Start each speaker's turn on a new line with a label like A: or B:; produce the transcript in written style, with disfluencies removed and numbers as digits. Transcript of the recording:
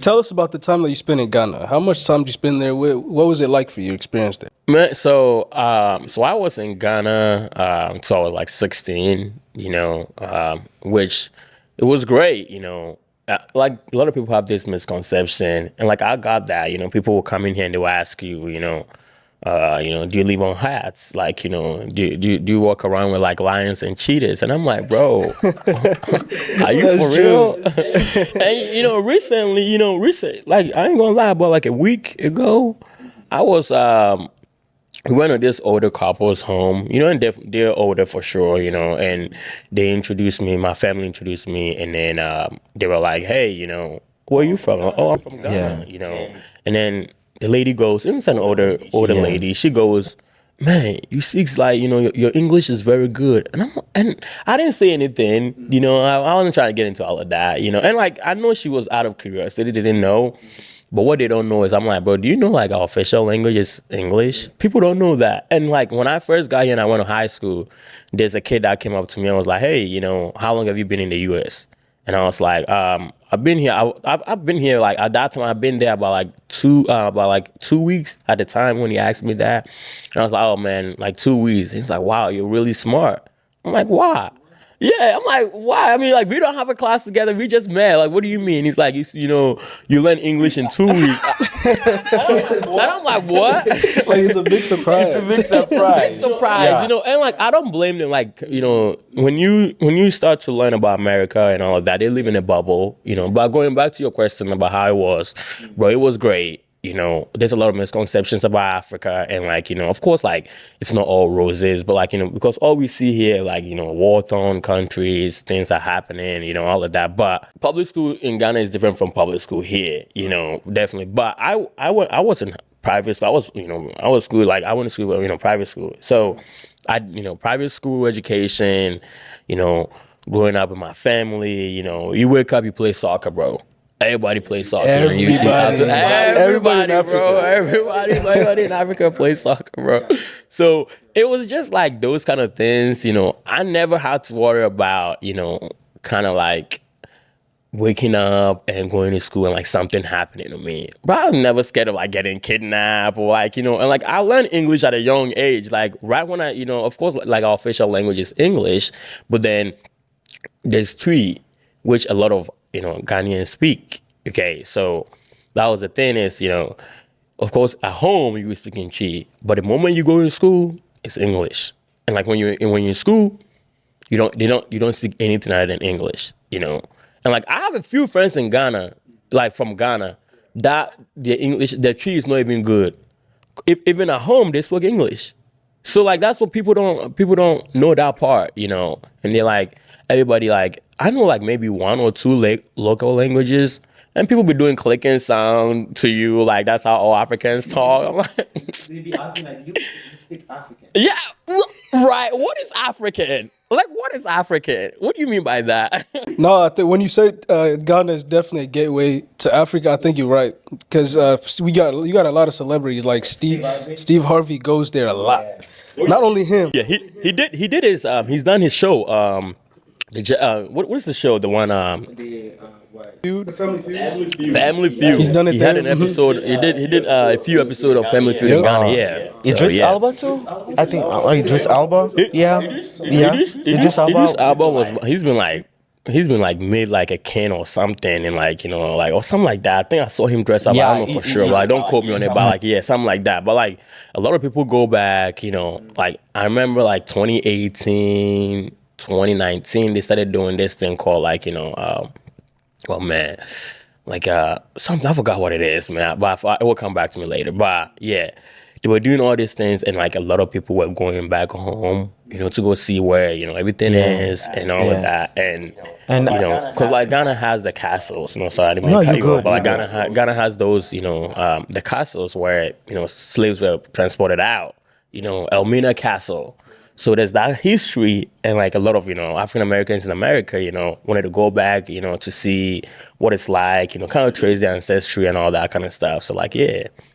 A: Tell us about the time that you spent in Ghana. How much time did you spend there? What was it like for you? Experience there?
B: Man, so I was in Ghana, so I was like 16, which it was great, like a lot of people have this misconception, and like I got that, people will come in here and they will ask you, do you live on hats? Like, do you walk around with like lions and cheetahs? And I'm like, bro, are you for real? And recently, like I ain't gonna lie, but like a week ago, I was we went to this older couple's home, and they're older for sure, and they introduced me, my family introduced me, and then they were like, hey, where are you from? Oh, I'm from Ghana, and then the lady goes, and it's an older lady, she goes, man, you speak like, your English is very good. And I didn't say anything, I wasn't trying to get into all of that, and like, I know she was out of curiosity, didn't know. But what they don't know is, I'm like, bro, do you know like our official language is English? People don't know that. And like when I first got here and I went to high school, there's a kid that came up to me and was like, hey, how long have you been in the US? And I was like, I've been here. I've been here like at that time. I've been there about 2 weeks at the time when he asked me that. And I was like, oh man, like 2 weeks. And he's like, wow, you're really smart. I'm like, why? Yeah, I'm like, why? I mean, like, we don't have a class together. We just met. Like, what do you mean? He's like, you learn English in 2 weeks. And I'm like, what?
A: Like, it's a big surprise.
C: It's a big surprise.
B: Big surprise,
C: Yeah.
B: and like, I don't blame them. Like, when you start to learn about America and all of that, they live in a bubble, But going back to your question about how it was, bro, it was great. There's a lot of misconceptions about Africa, and like, of course, like it's not all roses, but like, because all we see here, like, war-torn countries, things are happening, all of that. But public school in Ghana is different from public school here, definitely. But I was in private school. I went to school, private school. So private school education, growing up with my family, you wake up, you play soccer, bro. Everybody plays soccer. Everybody in Africa. Bro. Everybody in Africa plays soccer, bro. So it was just like those kind of things, I never had to worry about, kind of like waking up and going to school and like something happening to me. But I was never scared of like getting kidnapped or like, and like I learned English at a young age. Like right when I, of course, like our official language is English, but then there's three, which a lot of Ghanaians speak. Okay, so that was the thing is, of course, at home you were speaking Chi, but the moment you go to school, it's English. And like when you're in school, you don't speak anything other than English, And like I have a few friends in Ghana, like from Ghana, that their English, their Chi is not even good. Even at home, they speak English. So like that's what people don't know that part, And they're like, everybody like, I know like maybe one or two local languages, and people be doing clicking sound to you, like that's how all Africans talk. I'm like,
C: They be asking like, you speak African?
B: yeah, right. What is African? Like, what is African? What do you mean by that?
A: No, I think when you say Ghana is definitely a gateway to Africa, I think you're right. Because you got a lot of celebrities like Steve Harvey goes there a lot. Not only him.
B: Yeah, he did his he's done his show. What is the show? The one
A: The Family Feud.
B: Family Feud.
A: He's done it
B: He
A: there.
B: had an episode. He did a few episodes of Family Feud in Ghana. Yeah.
C: Idris Elba too? I think Idris Elba. Yeah. Idris Elba.
B: He's been like made like a king or something, and like like or something like that. I think I saw him dress up.
C: Yeah,
B: I don't know for sure. Like don't quote me on it, but like something like that. But like a lot of people go back. Like I remember like 2018, 2019, they started doing this thing called like oh man, like something I forgot what it is, man. But it will come back to me later. But yeah, they were doing all these things, and like a lot of people were going back home, to go see where everything is and all of that, and because like Ghana has the castles. Sorry, I didn't mean to cut you off, but like Ghana has those, the castles where slaves were transported out. Almina Castle. So there's that history, and like a lot of African Americans in America, wanted to go back, to see what it's like, kind of trace their ancestry and all that kind of stuff. So like, yeah,